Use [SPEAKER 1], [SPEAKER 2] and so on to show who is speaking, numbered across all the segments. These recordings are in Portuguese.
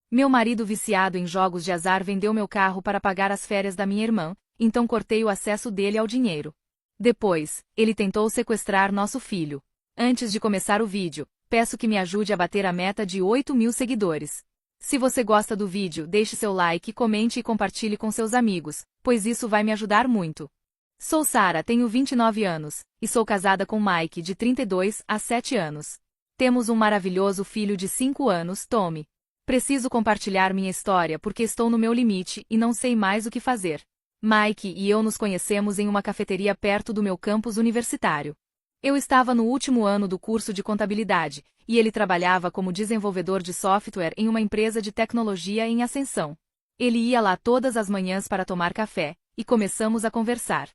[SPEAKER 1] Meu marido viciado em jogos de azar vendeu meu carro para pagar as férias da minha irmã, então cortei o acesso dele ao dinheiro. Depois, ele tentou sequestrar nosso filho. Antes de começar o vídeo, peço que me ajude a bater a meta de 8.000 seguidores. Se você gosta do vídeo, deixe seu like, comente e compartilhe com seus amigos, pois isso vai me ajudar muito. Sou Sara, tenho 29 anos, e sou casada com Mike, de 32 há 7 anos. Temos um maravilhoso filho de 5 anos, Tommy. Preciso compartilhar minha história porque estou no meu limite e não sei mais o que fazer. Mike e eu nos conhecemos em uma cafeteria perto do meu campus universitário. Eu estava no último ano do curso de contabilidade, e ele trabalhava como desenvolvedor de software em uma empresa de tecnologia em ascensão. Ele ia lá todas as manhãs para tomar café, e começamos a conversar.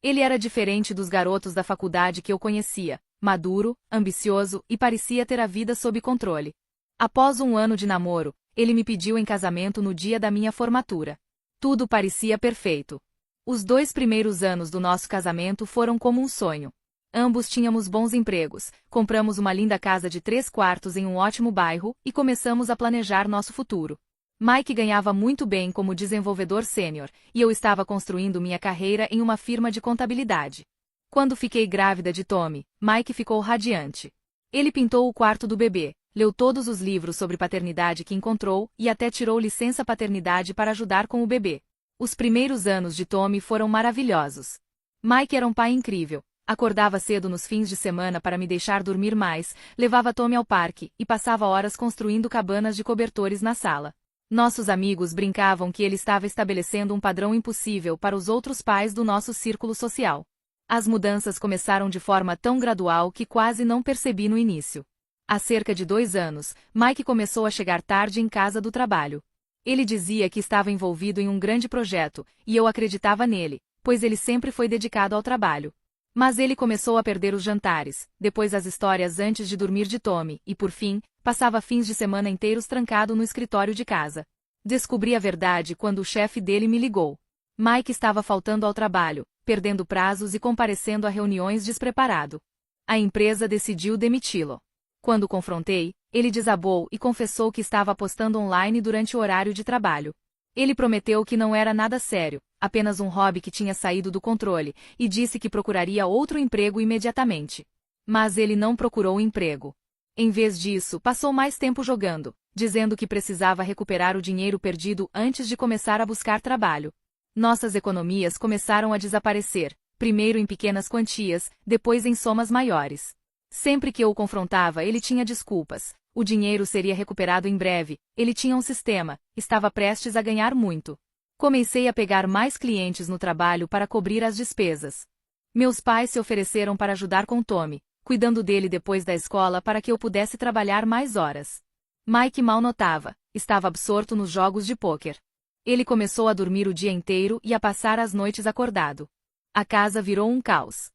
[SPEAKER 1] Ele era diferente dos garotos da faculdade que eu conhecia, maduro, ambicioso e parecia ter a vida sob controle. Após um ano de namoro, ele me pediu em casamento no dia da minha formatura. Tudo parecia perfeito. Os 2 primeiros anos do nosso casamento foram como um sonho. Ambos tínhamos bons empregos, compramos uma linda casa de 3 quartos em um ótimo bairro e começamos a planejar nosso futuro. Mike ganhava muito bem como desenvolvedor sênior, e eu estava construindo minha carreira em uma firma de contabilidade. Quando fiquei grávida de Tommy, Mike ficou radiante. Ele pintou o quarto do bebê, leu todos os livros sobre paternidade que encontrou e até tirou licença paternidade para ajudar com o bebê. Os primeiros anos de Tommy foram maravilhosos. Mike era um pai incrível. Acordava cedo nos fins de semana para me deixar dormir mais, levava Tommy ao parque e passava horas construindo cabanas de cobertores na sala. Nossos amigos brincavam que ele estava estabelecendo um padrão impossível para os outros pais do nosso círculo social. As mudanças começaram de forma tão gradual que quase não percebi no início. Há cerca de 2 anos, Mike começou a chegar tarde em casa do trabalho. Ele dizia que estava envolvido em um grande projeto, e eu acreditava nele, pois ele sempre foi dedicado ao trabalho. Mas ele começou a perder os jantares, depois as histórias antes de dormir de Tommy, e por fim, passava fins de semana inteiros trancado no escritório de casa. Descobri a verdade quando o chefe dele me ligou. Mike estava faltando ao trabalho, perdendo prazos e comparecendo a reuniões despreparado. A empresa decidiu demiti-lo. Quando o confrontei, ele desabou e confessou que estava apostando online durante o horário de trabalho. Ele prometeu que não era nada sério, apenas um hobby que tinha saído do controle, e disse que procuraria outro emprego imediatamente. Mas ele não procurou emprego. Em vez disso, passou mais tempo jogando, dizendo que precisava recuperar o dinheiro perdido antes de começar a buscar trabalho. Nossas economias começaram a desaparecer, primeiro em pequenas quantias, depois em somas maiores. Sempre que eu o confrontava, ele tinha desculpas. O dinheiro seria recuperado em breve, ele tinha um sistema, estava prestes a ganhar muito. Comecei a pegar mais clientes no trabalho para cobrir as despesas. Meus pais se ofereceram para ajudar com Tommy, cuidando dele depois da escola para que eu pudesse trabalhar mais horas. Mike mal notava, estava absorto nos jogos de pôquer. Ele começou a dormir o dia inteiro e a passar as noites acordado. A casa virou um caos.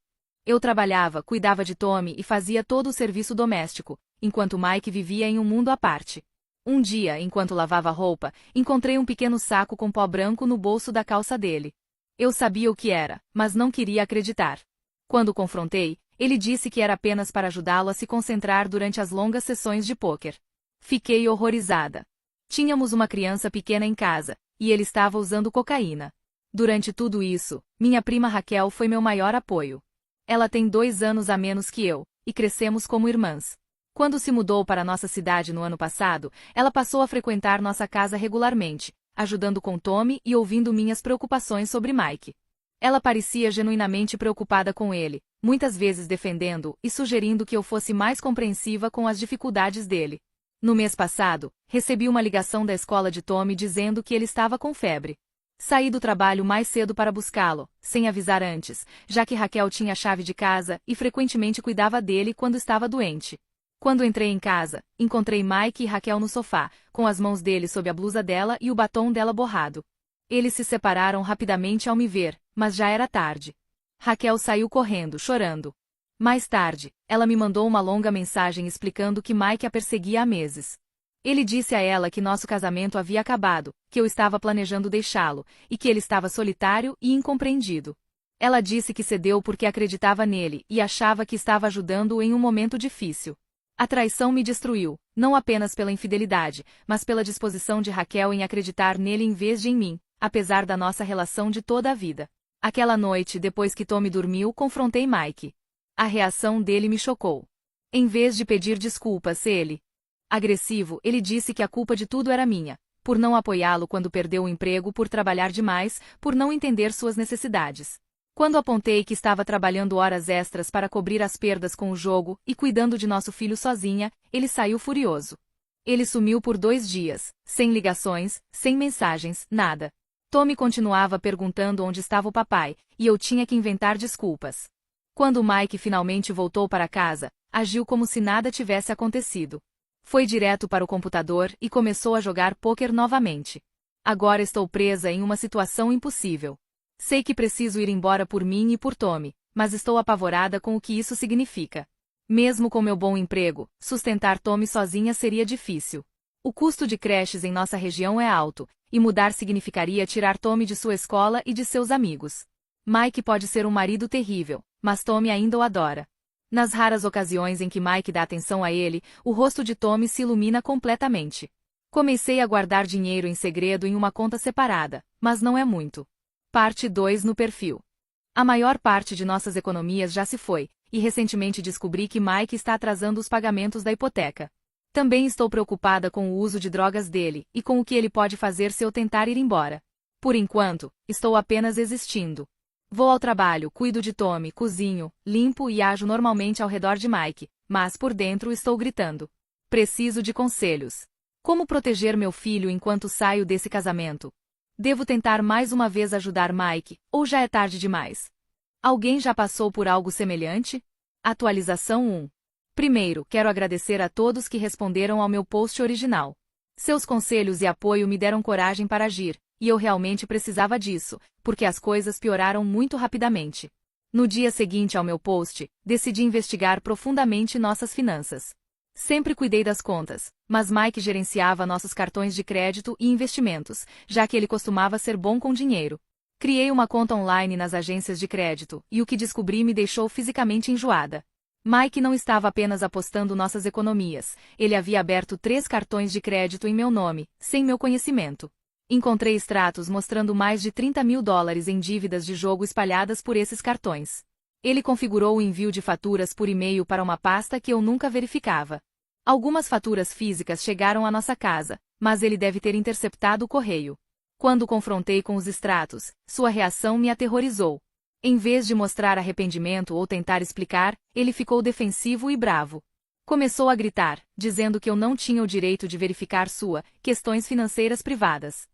[SPEAKER 1] Eu trabalhava, cuidava de Tommy e fazia todo o serviço doméstico, enquanto Mike vivia em um mundo à parte. Um dia, enquanto lavava roupa, encontrei um pequeno saco com pó branco no bolso da calça dele. Eu sabia o que era, mas não queria acreditar. Quando o confrontei, ele disse que era apenas para ajudá-lo a se concentrar durante as longas sessões de pôquer. Fiquei horrorizada. Tínhamos uma criança pequena em casa, e ele estava usando cocaína. Durante tudo isso, minha prima Raquel foi meu maior apoio. Ela tem 2 anos a menos que eu, e crescemos como irmãs. Quando se mudou para nossa cidade no ano passado, ela passou a frequentar nossa casa regularmente, ajudando com Tommy e ouvindo minhas preocupações sobre Mike. Ela parecia genuinamente preocupada com ele, muitas vezes defendendo e sugerindo que eu fosse mais compreensiva com as dificuldades dele. No mês passado, recebi uma ligação da escola de Tommy dizendo que ele estava com febre. Saí do trabalho mais cedo para buscá-lo, sem avisar antes, já que Raquel tinha a chave de casa e frequentemente cuidava dele quando estava doente. Quando entrei em casa, encontrei Mike e Raquel no sofá, com as mãos dele sob a blusa dela e o batom dela borrado. Eles se separaram rapidamente ao me ver, mas já era tarde. Raquel saiu correndo, chorando. Mais tarde, ela me mandou uma longa mensagem explicando que Mike a perseguia há meses. Ele disse a ela que nosso casamento havia acabado, que eu estava planejando deixá-lo, e que ele estava solitário e incompreendido. Ela disse que cedeu porque acreditava nele e achava que estava ajudando-o em um momento difícil. A traição me destruiu, Não apenas pela infidelidade, mas pela disposição de Raquel em acreditar nele em vez de em mim, apesar da nossa relação de toda a vida. Aquela noite, depois que Tommy dormiu, confrontei Mike. A reação dele me chocou. Em vez de pedir desculpas, agressivo, ele disse que a culpa de tudo era minha, por não apoiá-lo quando perdeu o emprego, por trabalhar demais, por não entender suas necessidades. Quando apontei que estava trabalhando horas extras para cobrir as perdas com o jogo e cuidando de nosso filho sozinha, ele saiu furioso. Ele sumiu por 2 dias, sem ligações, sem mensagens, nada. Tommy continuava perguntando onde estava o papai, e eu tinha que inventar desculpas. Quando Mike finalmente voltou para casa, agiu como se nada tivesse acontecido. Foi direto para o computador e começou a jogar pôquer novamente. Agora estou presa em uma situação impossível. Sei que preciso ir embora por mim e por Tommy, mas estou apavorada com o que isso significa. Mesmo com meu bom emprego, sustentar Tommy sozinha seria difícil. O custo de creches em nossa região é alto, e mudar significaria tirar Tommy de sua escola e de seus amigos. Mike pode ser um marido terrível, mas Tommy ainda o adora. Nas raras ocasiões em que Mike dá atenção a ele, o rosto de Tommy se ilumina completamente. Comecei a guardar dinheiro em segredo em uma conta separada, mas não é muito. Parte 2 no perfil. A maior parte de nossas economias já se foi, e recentemente descobri que Mike está atrasando os pagamentos da hipoteca. Também estou preocupada com o uso de drogas dele, e com o que ele pode fazer se eu tentar ir embora. Por enquanto, estou apenas existindo. Vou ao trabalho, cuido de Tommy, cozinho, limpo e ajo normalmente ao redor de Mike, mas por dentro estou gritando. Preciso de conselhos. Como proteger meu filho enquanto saio desse casamento? Devo tentar mais uma vez ajudar Mike, ou já é tarde demais? Alguém já passou por algo semelhante? Atualização 1. Primeiro, quero agradecer a todos que responderam ao meu post original. Seus conselhos e apoio me deram coragem para agir, e eu realmente precisava disso, porque as coisas pioraram muito rapidamente. No dia seguinte ao meu post, decidi investigar profundamente nossas finanças. Sempre cuidei das contas, mas Mike gerenciava nossos cartões de crédito e investimentos, já que ele costumava ser bom com dinheiro. Criei uma conta online nas agências de crédito, e o que descobri me deixou fisicamente enjoada. Mike não estava apenas apostando nossas economias, ele havia aberto 3 cartões de crédito em meu nome, sem meu conhecimento. Encontrei extratos mostrando mais de $30.000 em dívidas de jogo espalhadas por esses cartões. Ele configurou o envio de faturas por e-mail para uma pasta que eu nunca verificava. Algumas faturas físicas chegaram à nossa casa, mas ele deve ter interceptado o correio. Quando confrontei com os extratos, sua reação me aterrorizou. Em vez de mostrar arrependimento ou tentar explicar, ele ficou defensivo e bravo. Começou a gritar, dizendo que eu não tinha o direito de verificar questões financeiras privadas.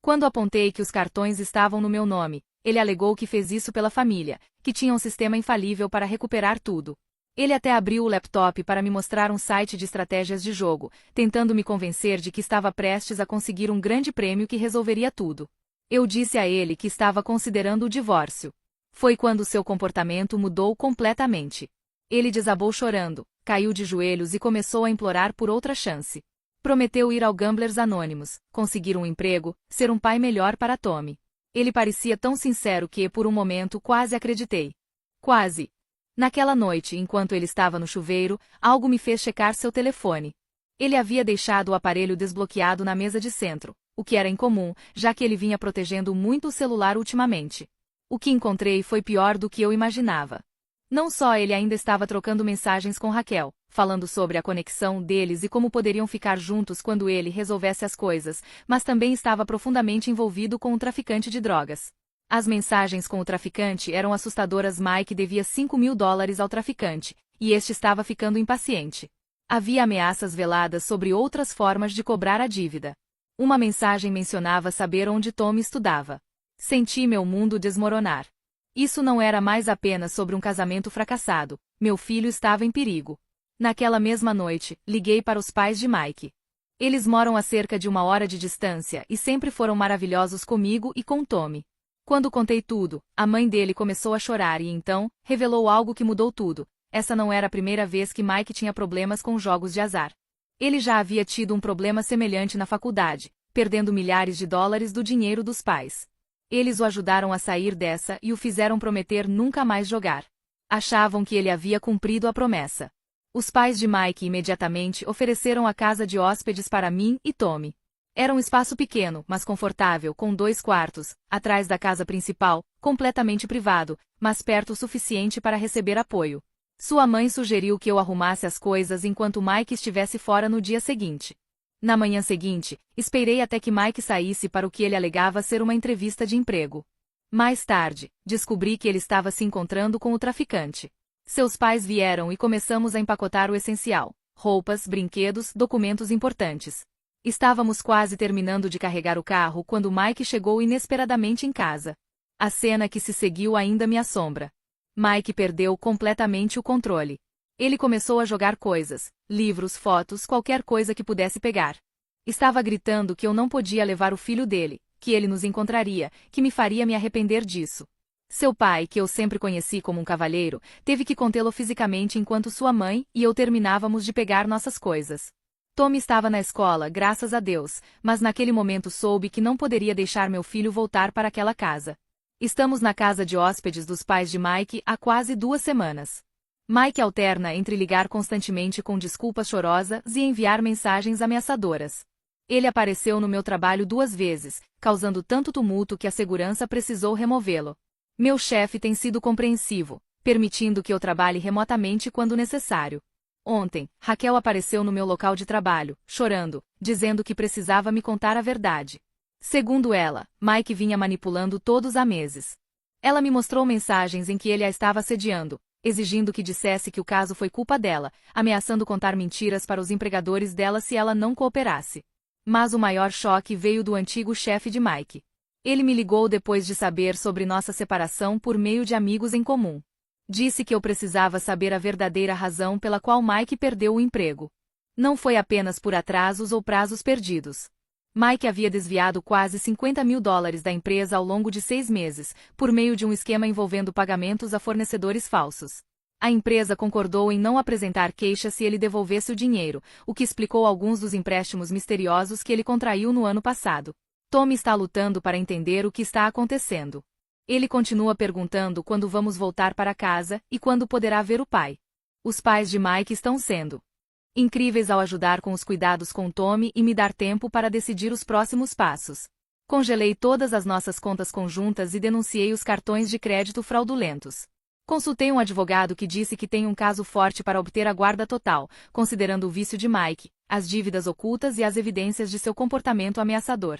[SPEAKER 1] Quando apontei que os cartões estavam no meu nome, ele alegou que fez isso pela família, que tinha um sistema infalível para recuperar tudo. Ele até abriu o laptop para me mostrar um site de estratégias de jogo, tentando me convencer de que estava prestes a conseguir um grande prêmio que resolveria tudo. Eu disse a ele que estava considerando o divórcio. Foi quando seu comportamento mudou completamente. Ele desabou chorando, caiu de joelhos e começou a implorar por outra chance. Prometeu ir ao Gamblers Anônimos, conseguir um emprego, ser um pai melhor para Tommy. Ele parecia tão sincero que, por um momento, quase acreditei. Quase. Naquela noite, enquanto ele estava no chuveiro, algo me fez checar seu telefone. Ele havia deixado o aparelho desbloqueado na mesa de centro, o que era incomum, já que ele vinha protegendo muito o celular ultimamente. O que encontrei foi pior do que eu imaginava. Não só ele ainda estava trocando mensagens com Raquel, falando sobre a conexão deles e como poderiam ficar juntos quando ele resolvesse as coisas, mas também estava profundamente envolvido com um traficante de drogas. As mensagens com o traficante eram assustadoras. Mike devia $5.000 ao traficante, e este estava ficando impaciente. Havia ameaças veladas sobre outras formas de cobrar a dívida. Uma mensagem mencionava saber onde Tommy estudava. Senti meu mundo desmoronar. Isso não era mais apenas sobre um casamento fracassado, meu filho estava em perigo. Naquela mesma noite, liguei para os pais de Mike. Eles moram a cerca de 1 hora de distância e sempre foram maravilhosos comigo e com Tommy. Quando contei tudo, a mãe dele começou a chorar e então, revelou algo que mudou tudo. Essa não era a primeira vez que Mike tinha problemas com jogos de azar. Ele já havia tido um problema semelhante na faculdade, perdendo milhares de dólares do dinheiro dos pais. Eles o ajudaram a sair dessa e o fizeram prometer nunca mais jogar. Achavam que ele havia cumprido a promessa. Os pais de Mike imediatamente ofereceram a casa de hóspedes para mim e Tommy. Era um espaço pequeno, mas confortável, com 2 quartos, atrás da casa principal, completamente privado, mas perto o suficiente para receber apoio. Sua mãe sugeriu que eu arrumasse as coisas enquanto Mike estivesse fora no dia seguinte. Na manhã seguinte, esperei até que Mike saísse para o que ele alegava ser uma entrevista de emprego. Mais tarde, descobri que ele estava se encontrando com o traficante. Seus pais vieram e começamos a empacotar o essencial: roupas, brinquedos, documentos importantes. Estávamos quase terminando de carregar o carro quando Mike chegou inesperadamente em casa. A cena que se seguiu ainda me assombra. Mike perdeu completamente o controle. Ele começou a jogar coisas, livros, fotos, qualquer coisa que pudesse pegar. Estava gritando que eu não podia levar o filho dele, que ele nos encontraria, que me faria me arrepender disso. Seu pai, que eu sempre conheci como um cavalheiro, teve que contê-lo fisicamente enquanto sua mãe e eu terminávamos de pegar nossas coisas. Tommy estava na escola, graças a Deus, mas naquele momento soube que não poderia deixar meu filho voltar para aquela casa. Estamos na casa de hóspedes dos pais de Mike há quase 2 semanas. Mike alterna entre ligar constantemente com desculpas chorosas e enviar mensagens ameaçadoras. Ele apareceu no meu trabalho 2 vezes, causando tanto tumulto que a segurança precisou removê-lo. Meu chefe tem sido compreensivo, permitindo que eu trabalhe remotamente quando necessário. Ontem, Raquel apareceu no meu local de trabalho, chorando, dizendo que precisava me contar a verdade. Segundo ela, Mike vinha manipulando todos há meses. Ela me mostrou mensagens em que ele a estava assediando, exigindo que dissesse que o caso foi culpa dela, ameaçando contar mentiras para os empregadores dela se ela não cooperasse. Mas o maior choque veio do antigo chefe de Mike. Ele me ligou depois de saber sobre nossa separação por meio de amigos em comum. Disse que eu precisava saber a verdadeira razão pela qual Mike perdeu o emprego. Não foi apenas por atrasos ou prazos perdidos. Mike havia desviado quase $50.000 da empresa ao longo de 6 meses, por meio de um esquema envolvendo pagamentos a fornecedores falsos. A empresa concordou em não apresentar queixa se ele devolvesse o dinheiro, o que explicou alguns dos empréstimos misteriosos que ele contraiu no ano passado. Tommy está lutando para entender o que está acontecendo. Ele continua perguntando quando vamos voltar para casa e quando poderá ver o pai. Os pais de Mike estão sendo incríveis ao ajudar com os cuidados com Tommy e me dar tempo para decidir os próximos passos. Congelei todas as nossas contas conjuntas e denunciei os cartões de crédito fraudulentos. Consultei um advogado que disse que tem um caso forte para obter a guarda total, considerando o vício de Mike, as dívidas ocultas e as evidências de seu comportamento ameaçador.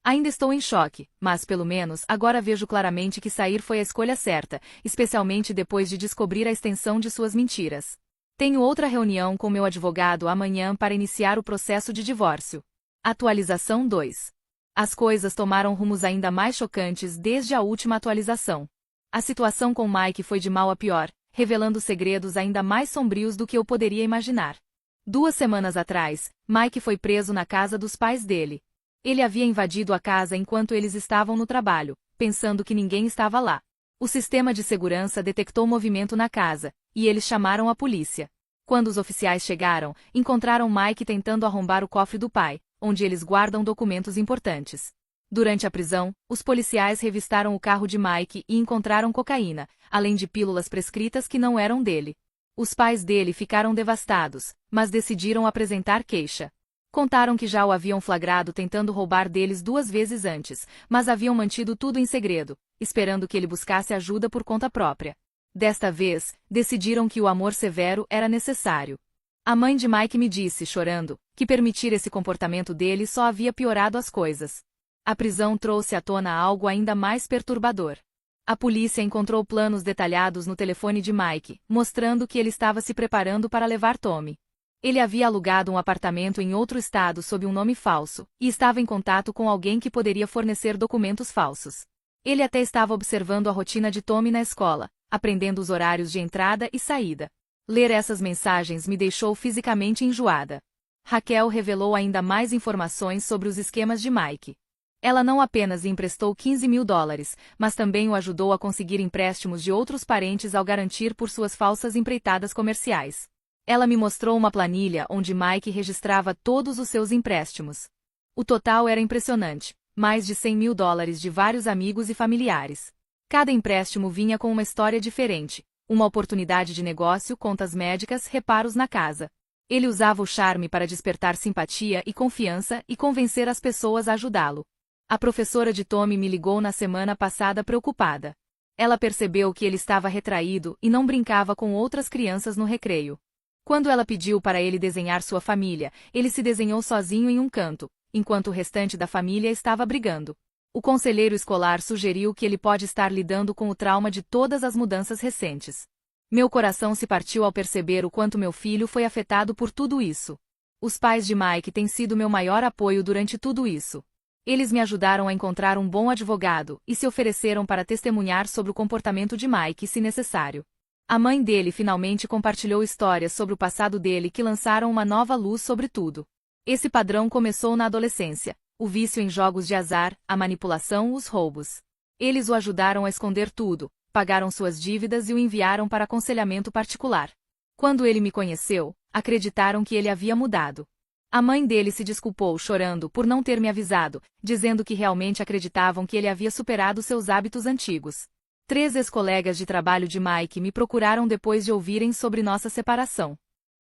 [SPEAKER 1] Ainda estou em choque, mas pelo menos agora vejo claramente que sair foi a escolha certa, especialmente depois de descobrir a extensão de suas mentiras. Tenho outra reunião com meu advogado amanhã para iniciar o processo de divórcio. Atualização 2. As coisas tomaram rumos ainda mais chocantes desde a última atualização. A situação com Mike foi de mal a pior, revelando segredos ainda mais sombrios do que eu poderia imaginar. 2 semanas atrás, Mike foi preso na casa dos pais dele. Ele havia invadido a casa enquanto eles estavam no trabalho, pensando que ninguém estava lá. O sistema de segurança detectou movimento na casa, e eles chamaram a polícia. Quando os oficiais chegaram, encontraram Mike tentando arrombar o cofre do pai, onde eles guardam documentos importantes. Durante a prisão, os policiais revistaram o carro de Mike e encontraram cocaína, além de pílulas prescritas que não eram dele. Os pais dele ficaram devastados, mas decidiram apresentar queixa. Contaram que já o haviam flagrado tentando roubar deles 2 vezes antes, mas haviam mantido tudo em segredo, esperando que ele buscasse ajuda por conta própria. Desta vez, decidiram que o amor severo era necessário. A mãe de Mike me disse, chorando, que permitir esse comportamento dele só havia piorado as coisas. A prisão trouxe à tona algo ainda mais perturbador. A polícia encontrou planos detalhados no telefone de Mike, mostrando que ele estava se preparando para levar Tommy. Ele havia alugado um apartamento em outro estado sob um nome falso, e estava em contato com alguém que poderia fornecer documentos falsos. Ele até estava observando a rotina de Tommy na escola, aprendendo os horários de entrada e saída. Ler essas mensagens me deixou fisicamente enjoada. Raquel revelou ainda mais informações sobre os esquemas de Mike. Ela não apenas lhe emprestou $15.000, mas também o ajudou a conseguir empréstimos de outros parentes ao garantir por suas falsas empreitadas comerciais. Ela me mostrou uma planilha onde Mike registrava todos os seus empréstimos. O total era impressionante, mais de $100.000 de vários amigos e familiares. Cada empréstimo vinha com uma história diferente, Uma oportunidade de negócio, contas médicas, reparos na casa. Ele usava o charme para despertar simpatia e confiança e convencer as pessoas a ajudá-lo. A professora de Tommy me ligou na semana passada preocupada. Ela percebeu que ele estava retraído e não brincava com outras crianças no recreio. Quando ela pediu para ele desenhar sua família, ele se desenhou sozinho em um canto, enquanto o restante da família estava brigando. O conselheiro escolar sugeriu que ele pode estar lidando com o trauma de todas as mudanças recentes. Meu coração se partiu ao perceber o quanto meu filho foi afetado por tudo isso. Os pais de Mike têm sido meu maior apoio durante tudo isso. Eles me ajudaram a encontrar um bom advogado e se ofereceram para testemunhar sobre o comportamento de Mike se necessário. A mãe dele finalmente compartilhou histórias sobre o passado dele que lançaram uma nova luz sobre tudo. Esse padrão começou na adolescência. O vício em jogos de azar, a manipulação, os roubos. Eles o ajudaram a esconder tudo, pagaram suas dívidas e o enviaram para aconselhamento particular. Quando ele me conheceu, acreditaram que ele havia mudado. A mãe dele se desculpou chorando por não ter me avisado, dizendo que realmente acreditavam que ele havia superado seus hábitos antigos. 3 ex-colegas de trabalho de Mike me procuraram depois de ouvirem sobre nossa separação.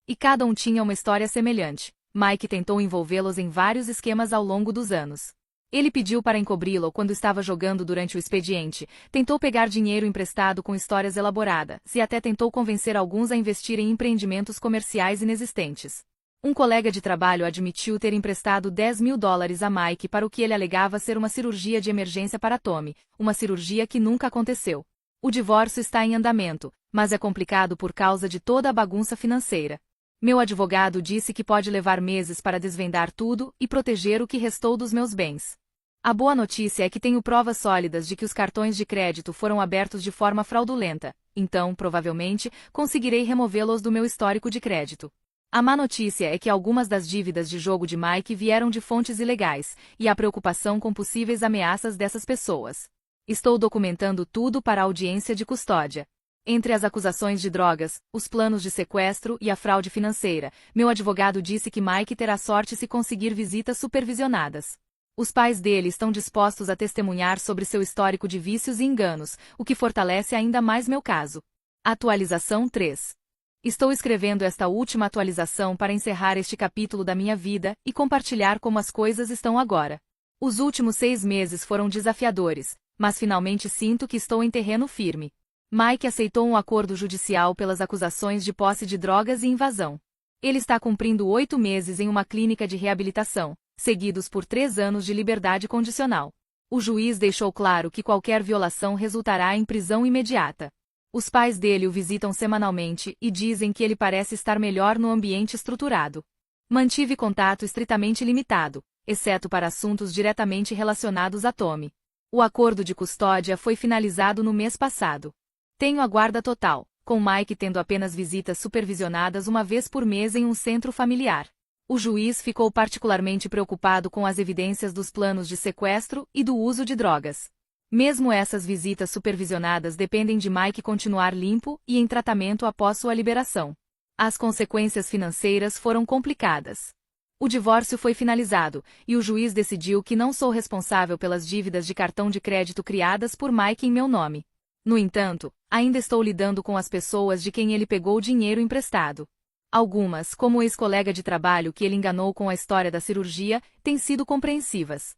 [SPEAKER 1] E cada um tinha uma história semelhante. Mike tentou envolvê-los em vários esquemas ao longo dos anos. Ele pediu para encobri-lo quando estava jogando durante o expediente, tentou pegar dinheiro emprestado com histórias elaboradas e até tentou convencer alguns a investir em empreendimentos comerciais inexistentes. Um colega de trabalho admitiu ter emprestado $10.000 a Mike para o que ele alegava ser uma cirurgia de emergência para Tommy, uma cirurgia que nunca aconteceu. O divórcio está em andamento, mas é complicado por causa de toda a bagunça financeira. Meu advogado disse que pode levar meses para desvendar tudo e proteger o que restou dos meus bens. A boa notícia é que tenho provas sólidas de que os cartões de crédito foram abertos de forma fraudulenta, então, provavelmente, conseguirei removê-los do meu histórico de crédito. A má notícia é que algumas das dívidas de jogo de Mike vieram de fontes ilegais, e há preocupação com possíveis ameaças dessas pessoas. Estou documentando tudo para a audiência de custódia. Entre as acusações de drogas, os planos de sequestro e a fraude financeira, meu advogado disse que Mike terá sorte se conseguir visitas supervisionadas. Os pais dele estão dispostos a testemunhar sobre seu histórico de vícios e enganos, o que fortalece ainda mais meu caso. Atualização 3. Estou escrevendo esta última atualização para encerrar este capítulo da minha vida e compartilhar como as coisas estão agora. Os últimos 6 meses foram desafiadores, mas finalmente sinto que estou em terreno firme. Mike aceitou um acordo judicial pelas acusações de posse de drogas e invasão. Ele está cumprindo 8 meses em uma clínica de reabilitação, seguidos por 3 anos de liberdade condicional. O juiz deixou claro que qualquer violação resultará em prisão imediata. Os pais dele o visitam semanalmente e dizem que ele parece estar melhor no ambiente estruturado. Mantive contato estritamente limitado, exceto para assuntos diretamente relacionados a Tommy. O acordo de custódia foi finalizado no mês passado. Tenho a guarda total, com Mike tendo apenas visitas supervisionadas uma vez por mês em um centro familiar. O juiz ficou particularmente preocupado com as evidências dos planos de sequestro e do uso de drogas. Mesmo essas visitas supervisionadas dependem de Mike continuar limpo e em tratamento após sua liberação. As consequências financeiras foram complicadas. O divórcio foi finalizado, e o juiz decidiu que não sou responsável pelas dívidas de cartão de crédito criadas por Mike em meu nome. No entanto, ainda estou lidando com as pessoas de quem ele pegou dinheiro emprestado. Algumas, como o ex-colega de trabalho que ele enganou com a história da cirurgia, têm sido compreensivas.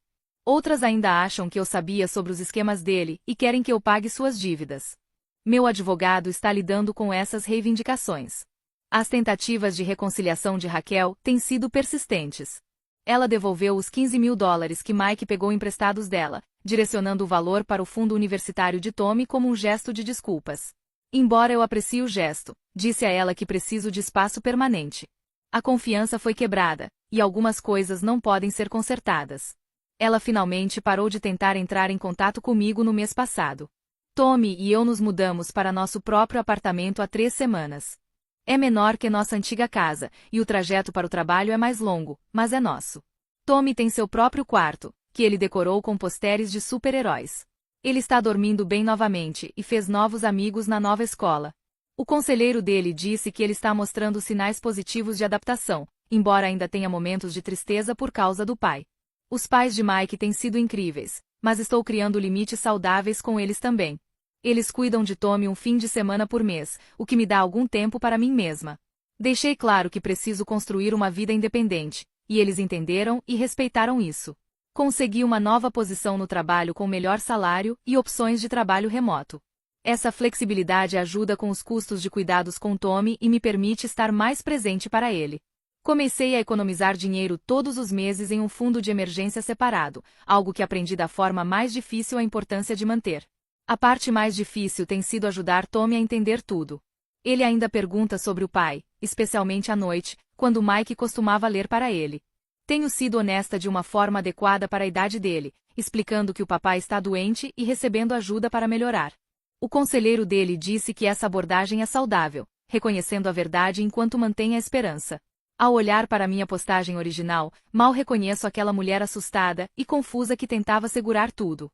[SPEAKER 1] Outras ainda acham que eu sabia sobre os esquemas dele e querem que eu pague suas dívidas. Meu advogado está lidando com essas reivindicações. As tentativas de reconciliação de Raquel têm sido persistentes. Ela devolveu os $15.000 que Mike pegou emprestados dela, direcionando o valor para o fundo universitário de Tommy como um gesto de desculpas. Embora eu aprecie o gesto, disse a ela que preciso de espaço permanente. A confiança foi quebrada, e algumas coisas não podem ser consertadas. Ela finalmente parou de tentar entrar em contato comigo no mês passado. Tommy e eu nos mudamos para nosso próprio apartamento há 3 semanas. É menor que nossa antiga casa, e o trajeto para o trabalho é mais longo, mas é nosso. Tommy tem seu próprio quarto, que ele decorou com posteres de super-heróis. Ele está dormindo bem novamente e fez novos amigos na nova escola. O conselheiro dele disse que ele está mostrando sinais positivos de adaptação, embora ainda tenha momentos de tristeza por causa do pai. Os pais de Mike têm sido incríveis, mas estou criando limites saudáveis com eles também. Eles cuidam de Tommy um fim de semana por mês, o que me dá algum tempo para mim mesma. Deixei claro que preciso construir uma vida independente, e eles entenderam e respeitaram isso. Consegui uma nova posição no trabalho com melhor salário e opções de trabalho remoto. Essa flexibilidade ajuda com os custos de cuidados com Tommy e me permite estar mais presente para ele. Comecei a economizar dinheiro todos os meses em um fundo de emergência separado, algo que aprendi da forma mais difícil a importância de manter. A parte mais difícil tem sido ajudar Tommy a entender tudo. Ele ainda pergunta sobre o pai, especialmente à noite, quando Mike costumava ler para ele. Tenho sido honesta de uma forma adequada para a idade dele, explicando que o papai está doente e recebendo ajuda para melhorar. O conselheiro dele disse que essa abordagem é saudável, reconhecendo a verdade enquanto mantém a esperança. Ao olhar para minha postagem original, mal reconheço aquela mulher assustada e confusa que tentava segurar tudo.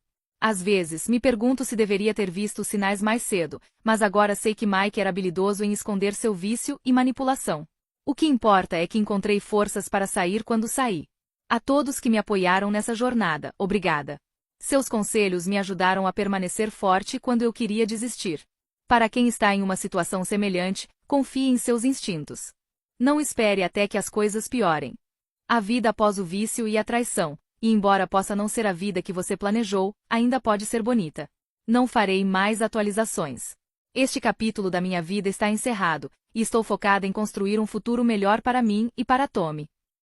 [SPEAKER 1] Às vezes, me pergunto se deveria ter visto os sinais mais cedo, mas agora sei que Mike era habilidoso em esconder seu vício e manipulação. O que importa é que encontrei forças para sair quando saí. A todos que me apoiaram nessa jornada, obrigada. Seus conselhos me ajudaram a permanecer forte quando eu queria desistir. Para quem está em uma situação semelhante, confie em seus instintos. Não espere até que as coisas piorem. A vida após o vício e a traição, e embora possa não ser a vida que você planejou, ainda pode ser bonita. Não farei mais atualizações. Este capítulo da minha vida está encerrado, e estou focada em construir um futuro melhor para mim e para Tommy.